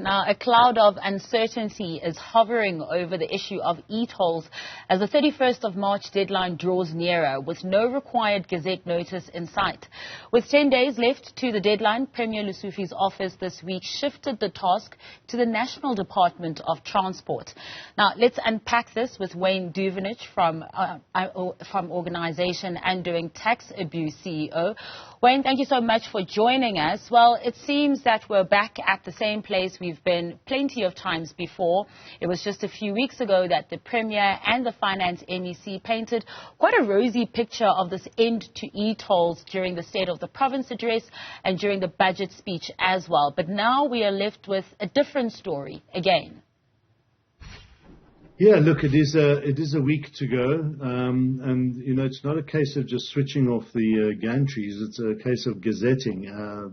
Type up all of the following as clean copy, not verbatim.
Now, a cloud of uncertainty is hovering over the issue of e-tolls as the 31st of March deadline draws nearer, with no required Gazette notice in sight. With 10 days left to the deadline, Premier Lesufi's office this week shifted the task to the National Department of Transport. Now, let's unpack this with Wayne Duvenage from Organisation and Doing Tax Abuse CEO. Wayne, thank you so much for joining us. Well, it seems that we're back at the same place we've been plenty of times before. It was just a few weeks ago that the Premier and the Finance MEC painted quite a rosy picture of this end to e-tolls during the State of the Province address and during the budget speech as well. But now we are left with a different story again. Yeah, look, it is a week to go, and it's not a case of just switching off the gantries. It's a case of gazetting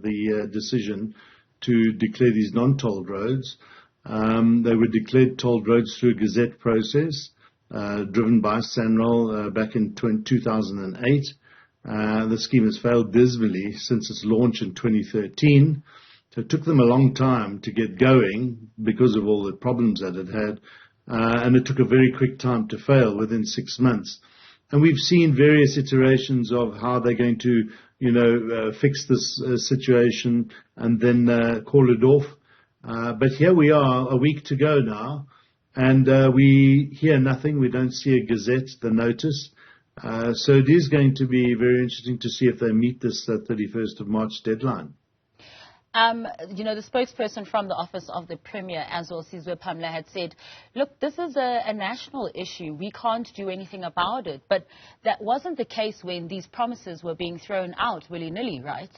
the decision to declare these non-tolled roads. They were declared tolled roads through a gazette process driven by SANRAL back in 2008. The scheme has failed dismally since its launch in 2013. So it took them a long time to get going because of all the problems that it had. And it took a very quick time to fail within 6 months. And we've seen various iterations of how they're going to, fix this situation and then call it off. But here we are, a week to go now, and we hear nothing. We don't see a gazette, the notice. So it is going to be very interesting to see if they meet this 31st of March deadline. The spokesperson from the office of the Premier as well, Sizwe Pamela, had said, look, this is a national issue. We can't do anything about it. But that wasn't the case when these promises were being thrown out willy-nilly, right?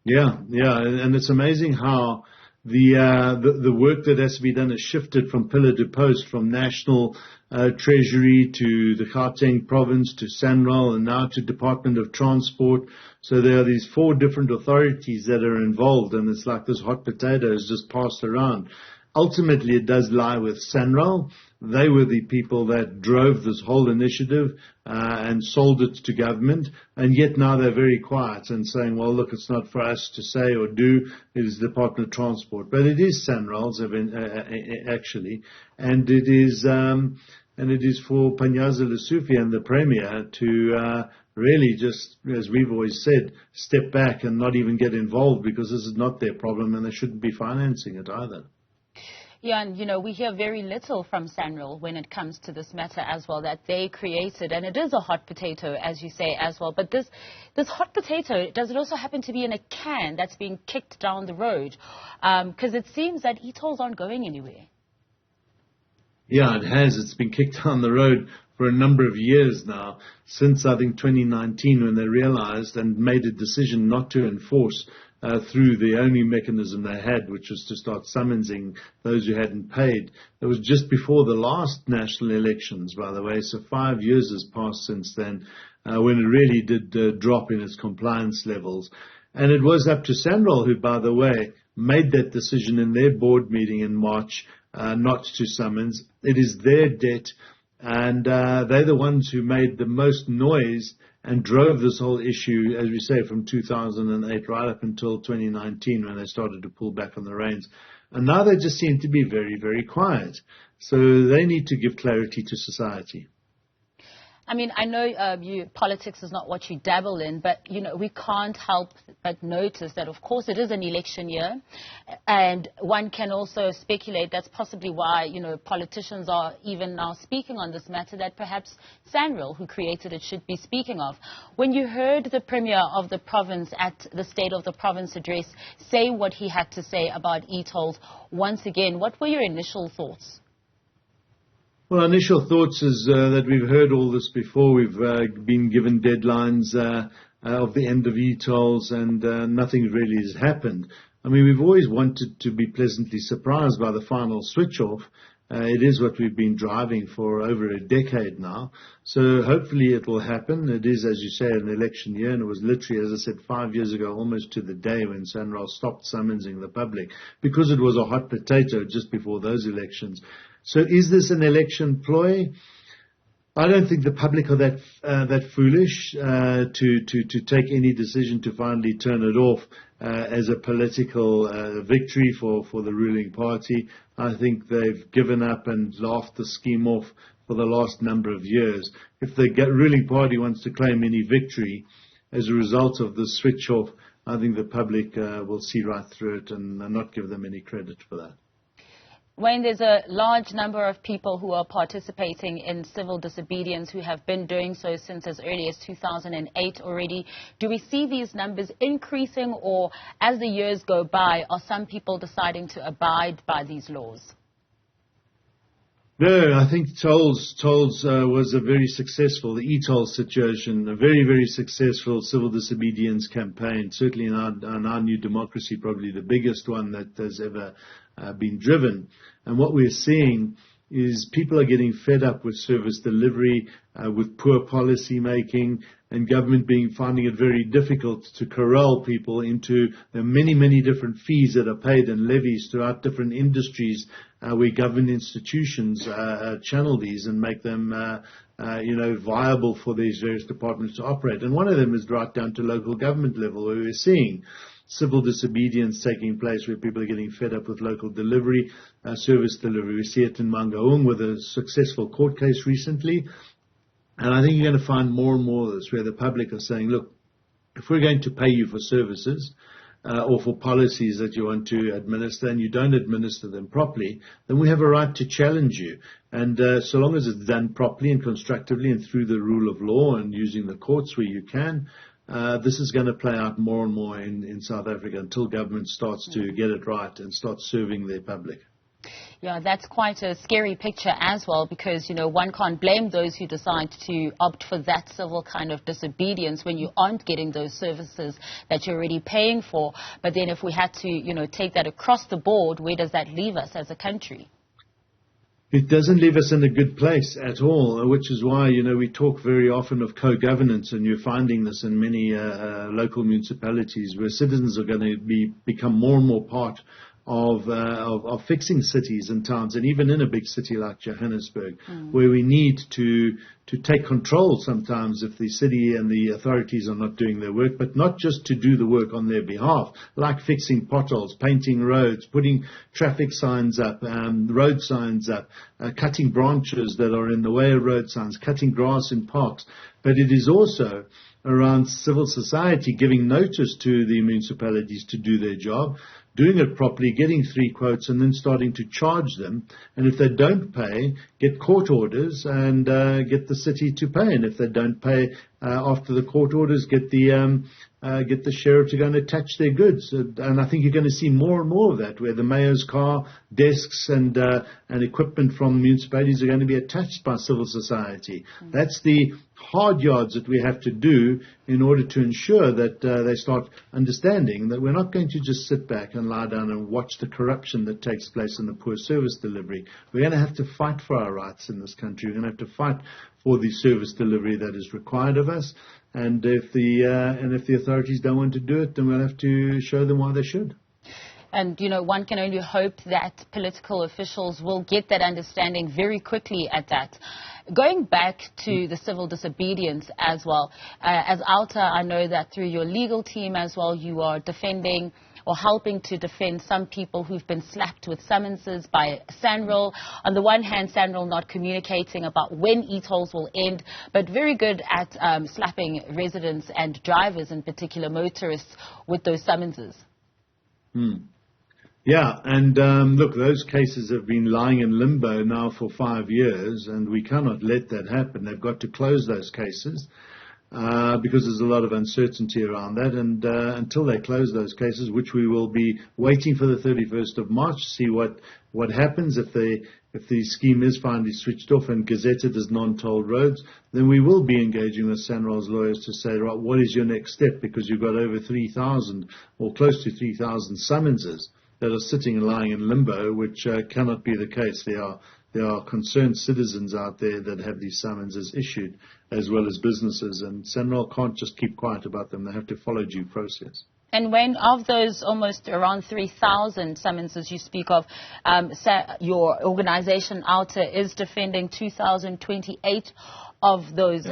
Yeah. And it's amazing how the work that has to be done has shifted from pillar to post, from National Treasury to the Gauteng province to SANRAL and now to Department of Transport. So there are these 4 different authorities that are involved, and it's like this hot potato is just passed around. Ultimately, it does lie with SANRAL. They were the people that drove this whole initiative and sold it to government, and yet now they're very quiet and saying, well, look, it's not for us to say or do, it is the Department of Transport. But it is SANRAL's actually, and it is for Panyaza, Lesufi and the Premier to really just, as we've always said, step back and not even get involved, because this is not their problem and they shouldn't be financing it either. Yeah, and, we hear very little from SANRAL when it comes to this matter as well, that they created, and it is a hot potato, as you say, as well. But this hot potato, does it also happen to be in a can that's being kicked down the road? Because it seems that e-tolls aren't going anywhere. Yeah, it has. It's been kicked down the road for a number of years now, since I think 2019, when they realized and made a decision not to enforce through the only mechanism they had, which was to start summonsing those who hadn't paid. It was just before the last national elections, by the way, so 5 years has passed since then, when it really did drop in its compliance levels. And it was up to SANRAL, who, by the way, made that decision in their board meeting in March not to summons. It is their debt, and they're the ones who made the most noise and drove this whole issue, as we say, from 2008 right up until 2019, when they started to pull back on the reins. And now they just seem to be very, very quiet. So they need to give clarity to society. I mean, I know politics is not what you dabble in, but, we can't help but notice that, of course, it is an election year. And one can also speculate that's possibly why, politicians are even now speaking on this matter that perhaps SANRAL, who created it, should be speaking of. When you heard the Premier of the province at the State of the Province address say what he had to say about e-tolls, once again, what were your initial thoughts? Well, initial thoughts is that we've heard all this before. We've been given deadlines of the end of e-tolls, and nothing really has happened. I mean, we've always wanted to be pleasantly surprised by the final switch-off. It is what we've been driving for over a decade now. So hopefully it will happen. It is, as you say, an election year, and it was literally, as I said, 5 years ago, almost to the day, when SANRAL stopped summonsing the public, because it was a hot potato just before those elections. So is this an election ploy? I don't think the public are that foolish to take any decision to finally turn it off as a political victory for the ruling party. I think they've given up and laughed the scheme off for the last number of years. If the ruling party wants to claim any victory as a result of the switch off, I think the public will see right through it and not give them any credit for that. Wayne, there's a large number of people who are participating in civil disobedience who have been doing so since as early as 2008 already. Do we see these numbers increasing, or as the years go by, are some people deciding to abide by these laws? No, I think tolls was a very successful, the e-toll situation, a very, very successful civil disobedience campaign, certainly in our new democracy, probably the biggest one that has ever been driven. And what we're seeing is people are getting fed up with service delivery, with poor policy making, and government finding it very difficult to corral people into the many, many different fees that are paid and levies throughout different industries where government institutions channel these and make them viable for these various departments to operate. And one of them is right down to local government level, where we're seeing civil disobedience taking place, where people are getting fed up with local delivery, service delivery. We see it in Mangaung with a successful court case recently. And I think you're going to find more and more of this, where the public are saying, look, if we're going to pay you for services or for policies that you want to administer and you don't administer them properly, then we have a right to challenge you. And so long as it's done properly and constructively and through the rule of law and using the courts where you can, this is going to play out more and more in South Africa until government starts to get it right and start serving their public. Yeah, that's quite a scary picture as well, because, one can't blame those who decide to opt for that civil kind of disobedience when you aren't getting those services that you're already paying for. But then if we had to, take that across the board, where does that leave us as a country? It doesn't leave us in a good place at all, which is why, we talk very often of co-governance, and you're finding this in many local municipalities where citizens are going to become more and more part of fixing cities and towns, and even in a big city like Johannesburg, where we need to take control sometimes if the city and the authorities are not doing their work, but not just to do the work on their behalf, like fixing potholes, painting roads, putting traffic signs up, road signs up, cutting branches that are in the way of road signs, cutting grass in parks. But it is also around civil society giving notice to the municipalities to do their job, doing it properly, getting 3 quotes, and then starting to charge them. And if they don't pay, get court orders and get the city to pay. And if they don't pay after the court orders, get the sheriff to go and attach their goods. And I think you're going to see more and more of that, where the mayor's car, desks, and equipment from municipalities are going to be attached by civil society. That's the hard yards that we have to do in order to ensure that they start understanding that we're not going to just sit back and lie down and watch the corruption that takes place in the poor service delivery. We're going to have to fight for our rights in this country. We're going to have to fight for the service delivery that is required of us. And if the authorities don't want to do it, then we'll have to show them why they should. And, one can only hope that political officials will get that understanding very quickly at that. Going back to the civil disobedience as well, as Outa, I know that through your legal team as well, you are defending or helping to defend some people who've been slapped with summonses by SANRAL. On the one hand, SANRAL not communicating about when e-tolls will end, but very good at slapping residents and drivers, in particular motorists, with those summonses. Yeah, and look, those cases have been lying in limbo now for 5 years, and we cannot let that happen. They've got to close those cases because there's a lot of uncertainty around that. And until they close those cases, which we will be waiting for the 31st of March to see what happens if the scheme is finally switched off and gazetted as non-tolled roads, then we will be engaging with SANRAL's lawyers to say, right, what is your next step? Because you've got over 3,000 or close to 3,000 summonses that are sitting and lying in limbo, which cannot be the case. There are concerned citizens out there that have these summonses issued, as well as businesses, and SANRAL can't just keep quiet about them. They have to follow due process. And when of those almost around 3,000 summonses you speak of, your organization Outa is defending 2,028 of those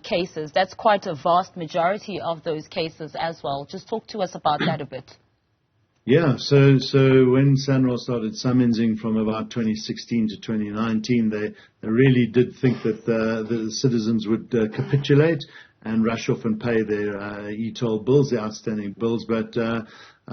cases. That's quite a vast majority of those cases as well. Just talk to us about that a bit. Yeah, so when SANRAL started summonsing from about 2016 to 2019, they really did think that the citizens would capitulate and rush off and pay their e-toll bills, the outstanding bills. But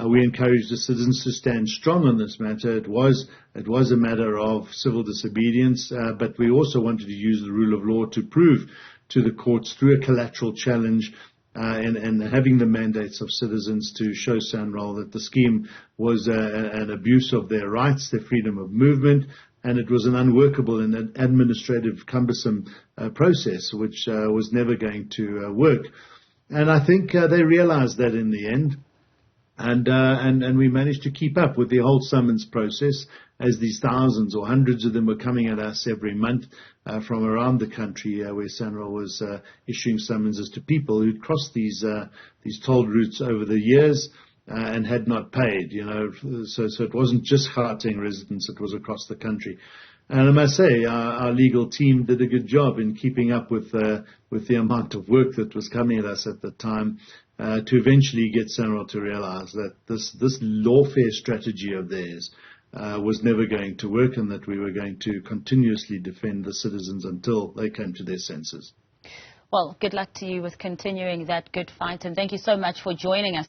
we encouraged the citizens to stand strong on this matter. It was a matter of civil disobedience, but we also wanted to use the rule of law to prove to the courts through a collateral challenge and having the mandates of citizens to show SANRAL that the scheme was an abuse of their rights, their freedom of movement, and it was an unworkable and an administrative cumbersome process which was never going to work. And I think they realized that in the end. And we managed to keep up with the whole summons process as these thousands or hundreds of them were coming at us every month from around the country where SANRAL was issuing summonses to people who'd crossed these toll routes over the years and had not paid, so it wasn't just Gauteng residents, it was across the country. And I must say, our legal team did a good job in keeping up with the amount of work that was coming at us at the time to eventually get SANRAL to realize that this lawfare strategy of theirs was never going to work and that we were going to continuously defend the citizens until they came to their senses. Well, good luck to you with continuing that good fight, and thank you so much for joining us.